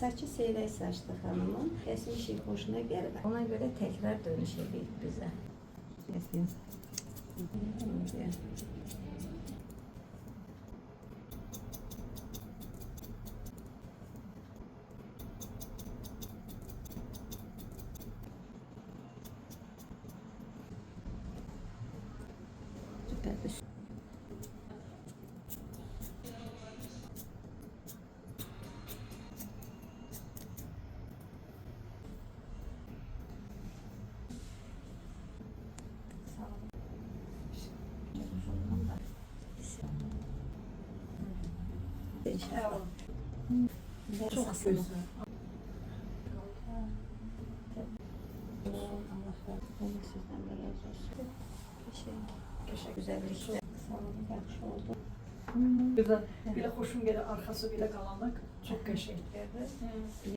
Saçı seyrek saçlı hanımın. Kesmişik hoşuna geldi. Ona göre tekrar dönüş edildi bize. Kesin. Süper. İnşallah. Çok güzel. Allah sizden de razı olsun. Teşekkür güzellikler. Sağ olun, yaxşı oldu. Güzel. Bile hoşum gelir arkası bile kalanlık. Çok teşekkür ederim.